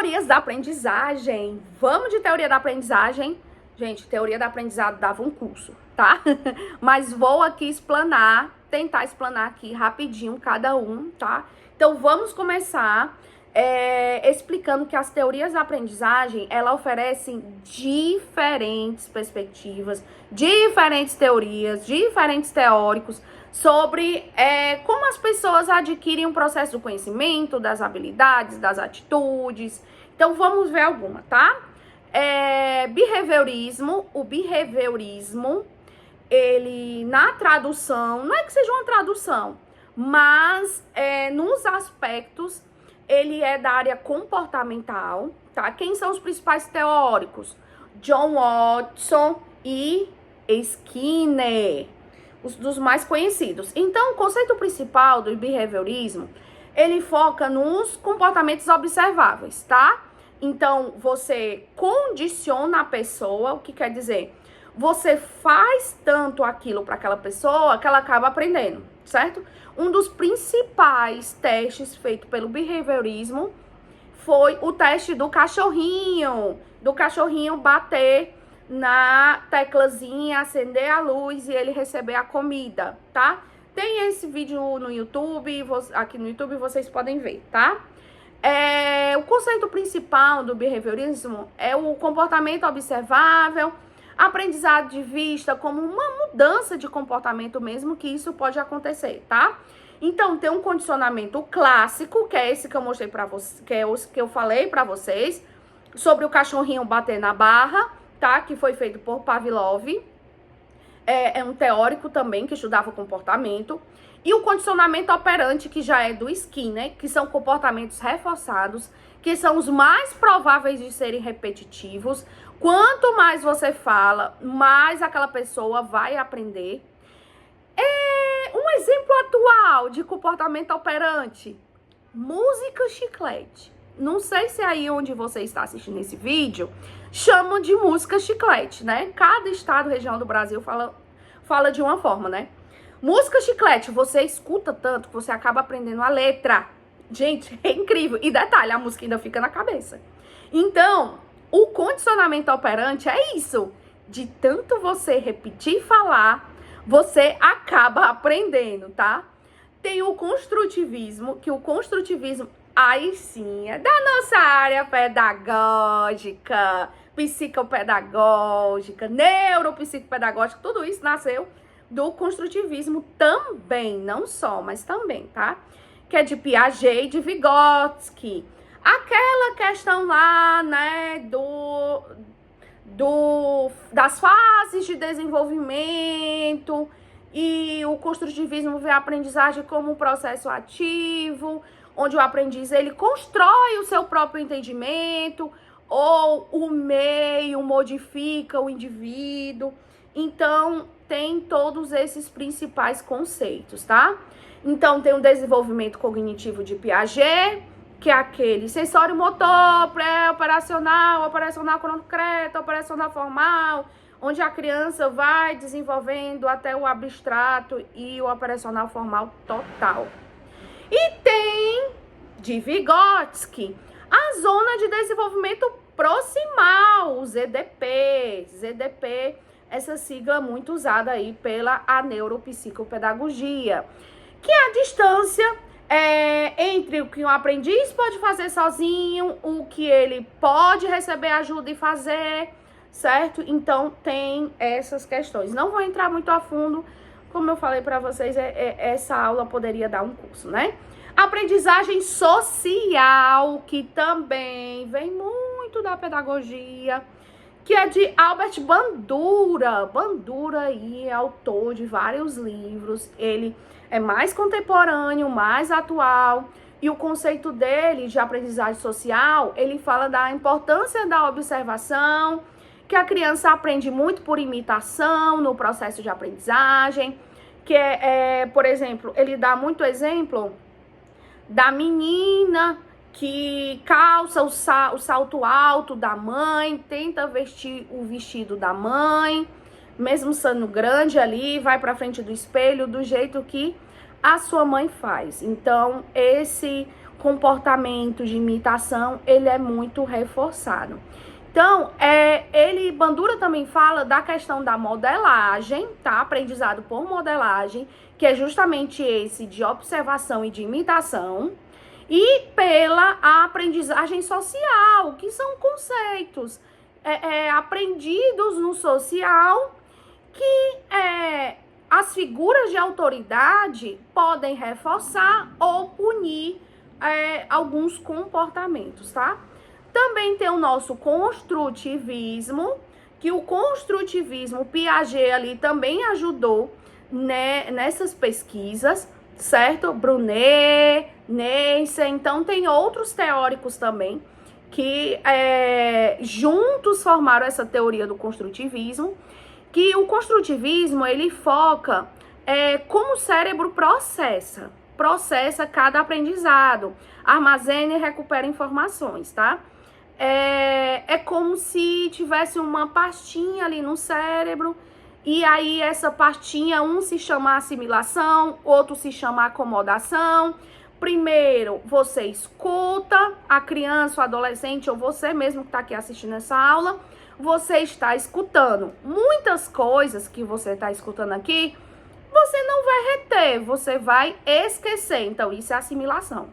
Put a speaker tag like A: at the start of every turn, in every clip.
A: teorias da aprendizagem. Vamos de teoria da aprendizagem. Gente, teoria da aprendizado dava um curso, tá? Mas vou aqui tentar explanar aqui rapidinho cada um, tá? Então, vamos começar explicando que as teorias da aprendizagem, ela oferecem diferentes perspectivas, diferentes teorias, diferentes teóricos sobre como as pessoas adquirem um processo do conhecimento, das habilidades, das atitudes. Então, vamos ver alguma, tá? Behaviorismo, o behaviorismo, ele na tradução, não é que seja uma tradução, mas nos aspectos, ele é da área comportamental, tá? Quem são os principais teóricos? John Watson e Skinner, os dos mais conhecidos. Então, o conceito principal do behaviorismo, ele foca nos comportamentos observáveis, tá? Então, você condiciona a pessoa, o que quer dizer? Você faz tanto aquilo para aquela pessoa que ela acaba aprendendo, certo? Um dos principais testes feito pelo behaviorismo foi o teste do cachorrinho bater na teclazinha, acender a luz e ele receber a comida, tá? Tem esse vídeo no YouTube, aqui no YouTube vocês podem ver, tá? O conceito principal do behaviorismo é o comportamento observável, aprendizado de vista como uma mudança de comportamento mesmo, que isso pode acontecer, tá? Então, tem um condicionamento clássico, que é esse que eu mostrei pra vocês, que é os que eu falei pra vocês, sobre o cachorrinho bater na barra, tá? Que foi feito por Pavlov. É um teórico também que estudava comportamento. E o condicionamento operante, que já é do Skinner, que são comportamentos reforçados, que são os mais prováveis de serem repetitivos. Quanto mais você fala, mais aquela pessoa vai aprender. Um exemplo atual de comportamento operante: música chiclete. Não sei se aí onde você está assistindo esse vídeo chamam de música chiclete, né? Cada estado, região do Brasil fala de uma forma, né? Música chiclete, você escuta tanto que você acaba aprendendo a letra. Gente, é incrível. E detalhe, a música ainda fica na cabeça. Então, o condicionamento operante é isso. De tanto você repetir e falar, você acaba aprendendo, tá? Tem o construtivismo, que o construtivismo, aí sim, é da nossa área pedagógica, psicopedagógica, neuropsicopedagógica, tudo isso nasceu do construtivismo também, não só, mas também, tá? Que é de Piaget e de Vygotsky. Aquela questão lá, né, das fases de desenvolvimento, e o construtivismo vê a aprendizagem como um processo ativo, onde o aprendiz, ele constrói o seu próprio entendimento, ou o meio modifica o indivíduo. Então, tem todos esses principais conceitos, tá? Então, tem o desenvolvimento cognitivo de Piaget, que é aquele sensório-motor, pré-operacional, operacional concreto, operacional formal, onde a criança vai desenvolvendo até o abstrato e o operacional formal total. E tem, de Vygotsky, a zona de desenvolvimento proximal, o ZDP. ZDP, essa sigla muito usada aí pela neuropsicopedagogia, que é a distância entre o que um aprendiz pode fazer sozinho, o que ele pode receber ajuda e fazer, certo? Então, tem essas questões. Não vou entrar muito a fundo, como eu falei para vocês, essa aula poderia dar um curso, né? Aprendizagem social, que também vem muito da pedagogia, que é de Albert Bandura. Bandura aí é autor de vários livros, ele é mais contemporâneo, mais atual, e o conceito dele de aprendizagem social, ele fala da importância da observação, que a criança aprende muito por imitação no processo de aprendizagem, que por exemplo, ele dá muito exemplo da menina que calça o salto alto da mãe, tenta vestir o vestido da mãe, mesmo sendo grande ali, vai pra frente do espelho do jeito que a sua mãe faz. Então, comportamento de imitação, ele é muito reforçado. Então, Bandura também fala da questão da modelagem, tá? Aprendizado por modelagem, que é justamente esse de observação e de imitação, e pela aprendizagem social, que são conceitos aprendidos no social, que as figuras de autoridade podem reforçar ou punir alguns comportamentos, tá? Também tem o nosso construtivismo, que o construtivismo, Piaget ali também ajudou, né, nessas pesquisas, certo? Brunet, Neisser, então tem outros teóricos também que juntos formaram essa teoria do construtivismo, que o construtivismo, ele foca como o cérebro processa cada aprendizado, armazena e recupera informações, tá? É como se tivesse uma pastinha ali no cérebro, e aí essa pastinha, um se chama assimilação, outro se chama acomodação. Primeiro, você escuta a criança, o adolescente, ou você mesmo que está aqui assistindo essa aula, você está escutando. Muitas coisas que você está escutando aqui, você não vai reter, você vai esquecer. Então, isso é assimilação.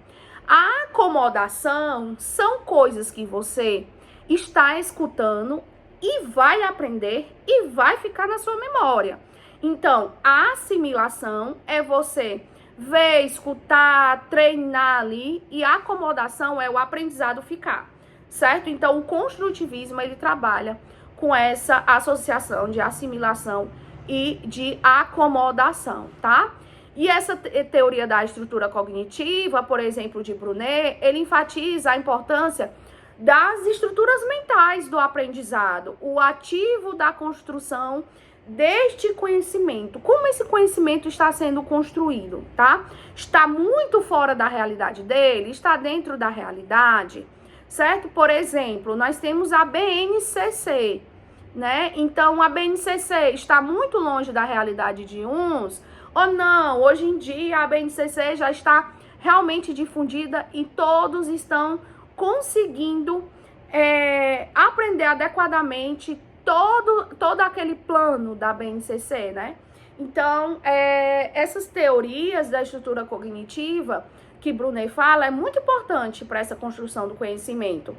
A: A acomodação são coisas que você está escutando e vai aprender e vai ficar na sua memória. Então, a assimilação é você ver, escutar, treinar ali, e a acomodação é o aprendizado ficar, certo? Então, o construtivismo, ele trabalha com essa associação de assimilação e de acomodação, tá? E essa teoria da estrutura cognitiva, por exemplo, de Brunet, ele enfatiza a importância das estruturas mentais do aprendizado, o ativo da construção deste conhecimento. Como esse conhecimento está sendo construído, tá? Está muito fora da realidade dele, está dentro da realidade, certo? Por exemplo, nós temos a BNCC, né? Então, a BNCC está muito longe da realidade de uns, ou não? Hoje em dia, a BNCC já está realmente difundida e todos estão conseguindo aprender adequadamente todo aquele plano da BNCC, né? Então, essas teorias da estrutura cognitiva que Brunet fala é muito importante para essa construção do conhecimento.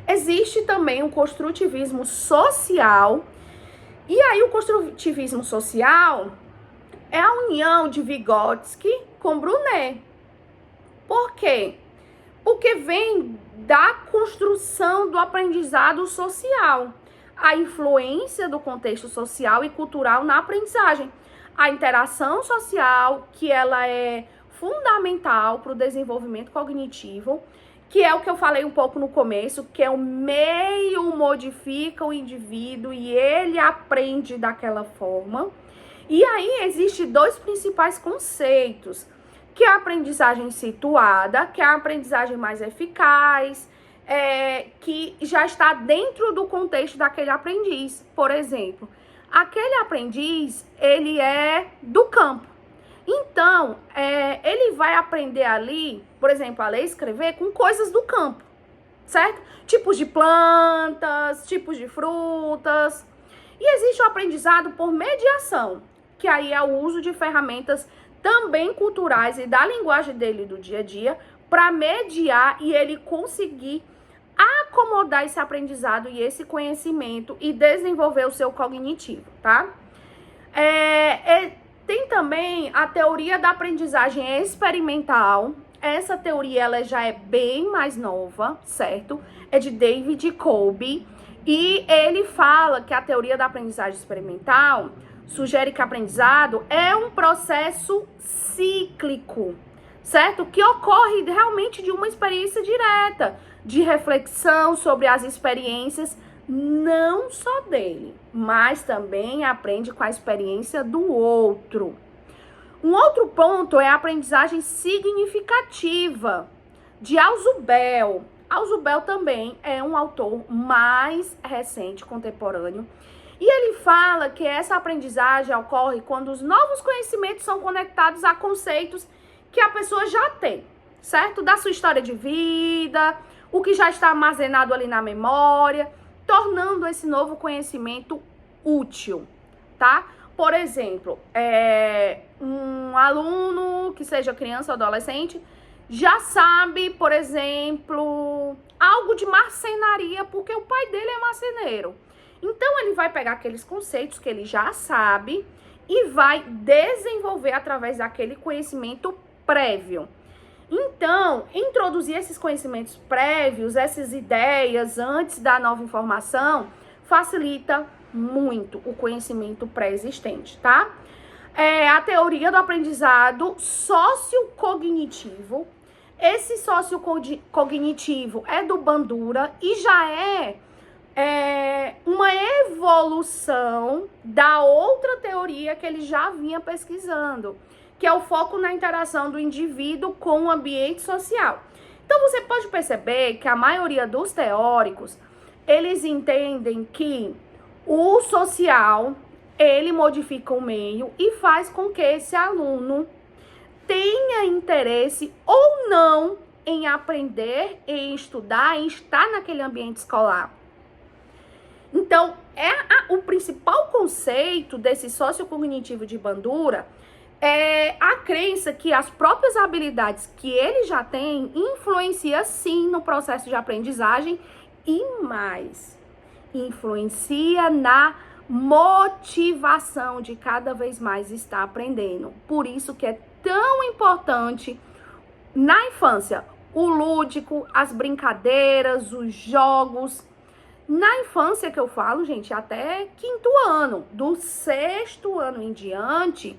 A: Existe também o construtivismo social, e aí o construtivismo social é a união de Vygotsky com Brunet. Por quê? Porque vem da construção do aprendizado social, a influência do contexto social e cultural na aprendizagem, a interação social, que ela é fundamental para o desenvolvimento cognitivo, que é o que eu falei um pouco no começo, que é o meio modifica o indivíduo e ele aprende daquela forma. E aí existem dois principais conceitos, que é a aprendizagem situada, que é a aprendizagem mais eficaz, que já está dentro do contexto daquele aprendiz. Por exemplo, aquele aprendiz, ele é do campo. Então, ele vai aprender ali, por exemplo, a ler e escrever com coisas do campo, certo? Tipos de plantas, tipos de frutas. E existe o aprendizado por mediação, que aí é o uso de ferramentas também culturais e da linguagem dele do dia a dia para mediar e ele conseguir acomodar esse aprendizado e esse conhecimento e desenvolver o seu cognitivo, tá? Tem também a teoria da aprendizagem experimental. Essa teoria ela já é bem mais nova, certo? É de David Kolbe. E ele fala que a teoria da aprendizagem experimental sugere que aprendizado é um processo cíclico, certo? Que ocorre realmente de uma experiência direta, de reflexão sobre as experiências, não só dele, mas também aprende com a experiência do outro. Um outro ponto é a aprendizagem significativa, de Ausubel. Ausubel também é um autor mais recente, contemporâneo, e ele fala que essa aprendizagem ocorre quando os novos conhecimentos são conectados a conceitos que a pessoa já tem. certo? Da sua história de vida, o que já está armazenado ali na memória, tornando esse novo conhecimento útil, tá? Por exemplo, um aluno que seja criança ou adolescente já sabe, por exemplo, algo de marcenaria, porque o pai dele é marceneiro. Então, ele vai pegar aqueles conceitos que ele já sabe e vai desenvolver através daquele conhecimento prévio. Então, introduzir esses conhecimentos prévios, essas ideias antes da nova informação, facilita muito o conhecimento pré-existente, tá? A teoria do aprendizado sociocognitivo. Esse sociocognitivo é do Bandura e já é uma evolução da outra teoria que ele já vinha pesquisando, que é o foco na interação do indivíduo com o ambiente social. Então, você pode perceber que a maioria dos teóricos, eles entendem que o social, ele modifica o meio e faz com que esse aluno tenha interesse ou não em aprender, em estudar, em estar naquele ambiente escolar. Então, o principal conceito desse sociocognitivo de Bandura é a crença que as próprias habilidades que ele já tem influencia sim no processo de aprendizagem e mais, influencia na motivação de cada vez mais estar aprendendo. Por isso que é tão importante na infância o lúdico, as brincadeiras, os jogos. Na infância que eu falo, gente, até 5º ano, do 6º ano em diante,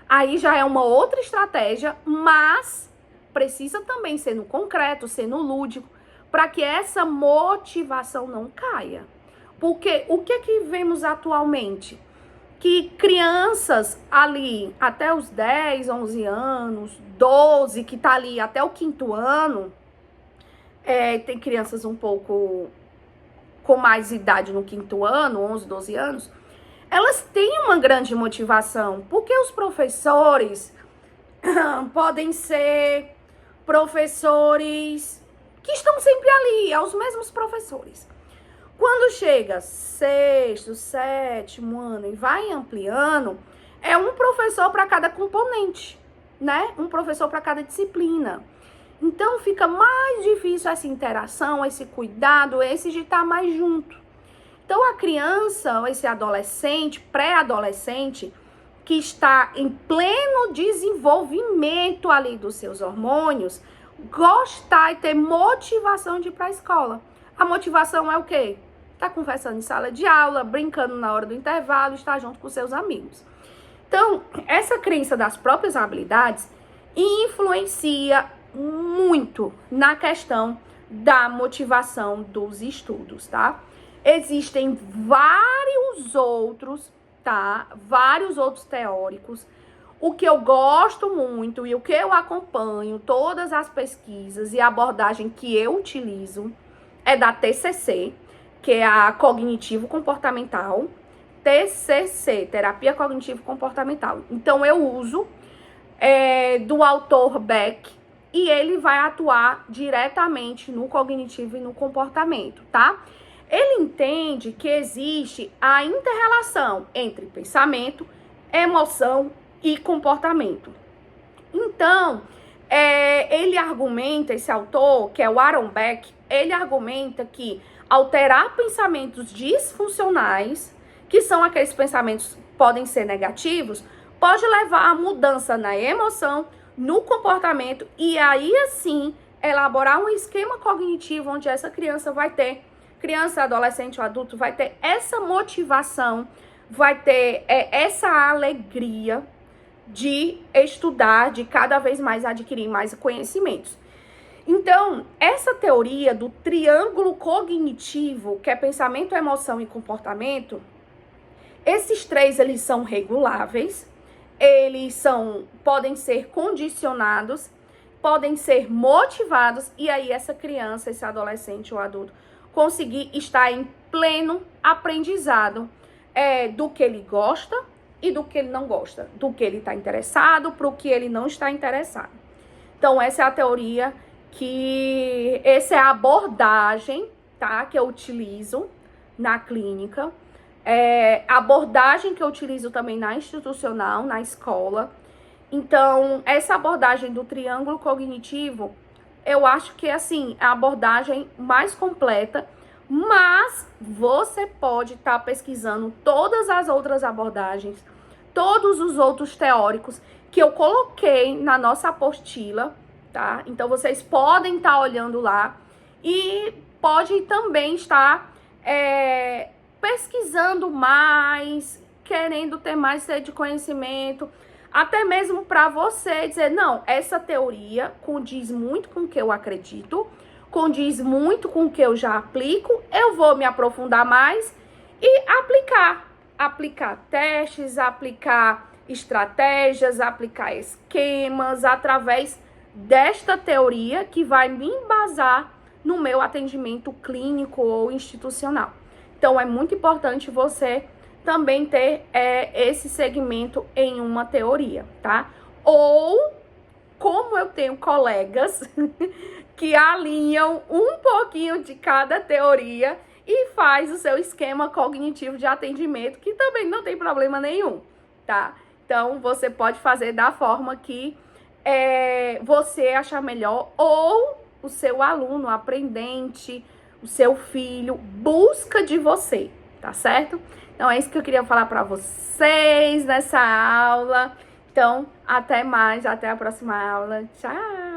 A: aí já é uma outra estratégia, mas precisa também ser no concreto, ser no lúdico, para que essa motivação não caia. Porque o que vemos atualmente? Que crianças ali até os 10, 11 anos, 12, que tá ali até o 5º ano, tem crianças um pouco com mais idade no 5º ano, 11, 12 anos, elas têm uma grande motivação, porque os professores podem ser professores que estão sempre ali, os mesmos professores. Quando chega 6º, 7º ano e vai ampliando, é um professor para cada componente, né? Um professor para cada disciplina. Então, fica mais difícil essa interação, esse cuidado, esse de estar mais junto. Então, a criança, esse adolescente, pré-adolescente, que está em pleno desenvolvimento ali dos seus hormônios, gostar e ter motivação de ir para a escola. A motivação é o quê? Tá conversando em sala de aula, brincando na hora do intervalo, estar junto com seus amigos. Então, essa crença das próprias habilidades influencia muito na questão da motivação dos estudos, tá? Existem vários outros, tá? Vários outros teóricos. O que eu gosto muito e o que eu acompanho, todas as pesquisas e a abordagem que eu utilizo é da TCC, que é a cognitivo-comportamental. TCC, terapia cognitivo-comportamental. Então, eu uso do autor Beck, e ele vai atuar diretamente no cognitivo e no comportamento, tá? Ele entende que existe a inter-relação entre pensamento, emoção e comportamento. Então, ele argumenta, esse autor, que é o Aaron Beck, ele argumenta que alterar pensamentos disfuncionais, que são aqueles pensamentos que podem ser negativos, pode levar a mudança na emoção, no comportamento e aí assim elaborar um esquema cognitivo onde essa criança vai ter, criança, adolescente ou adulto, vai ter essa motivação, vai ter essa alegria de estudar, de cada vez mais adquirir mais conhecimentos. Então, essa teoria do triângulo cognitivo, que é pensamento, emoção e comportamento, esses três eles são reguláveis. Eles podem ser condicionados, podem ser motivados, e aí essa criança, esse adolescente ou adulto, conseguir estar em pleno aprendizado do que ele gosta e do que ele não gosta, do que ele está interessado para o que ele não está interessado. Então, essa é a teoria essa é a abordagem, tá? Que eu utilizo na clínica. A abordagem que eu utilizo também na institucional, na escola. Então, essa abordagem do triângulo cognitivo, eu acho que, assim, é a abordagem mais completa, mas você pode estar pesquisando todas as outras abordagens, todos os outros teóricos que eu coloquei na nossa apostila, tá? Então, vocês podem estar olhando lá e pode também estar pesquisando mais, querendo ter mais sede de conhecimento, até mesmo para você dizer, não, essa teoria condiz muito com o que eu acredito, condiz muito com o que eu já aplico, eu vou me aprofundar mais e aplicar testes, aplicar estratégias, aplicar esquemas através desta teoria que vai me embasar no meu atendimento clínico ou institucional. Então, é muito importante você também ter esse segmento em uma teoria, tá? Ou, como eu tenho colegas que alinham um pouquinho de cada teoria e faz o seu esquema cognitivo de atendimento, que também não tem problema nenhum, tá? Então, você pode fazer da forma que você achar melhor, ou o seu aluno, o aprendente, o seu filho, busca de você, tá certo? Então, é isso que eu queria falar para vocês nessa aula. Então, até mais, até a próxima aula. Tchau!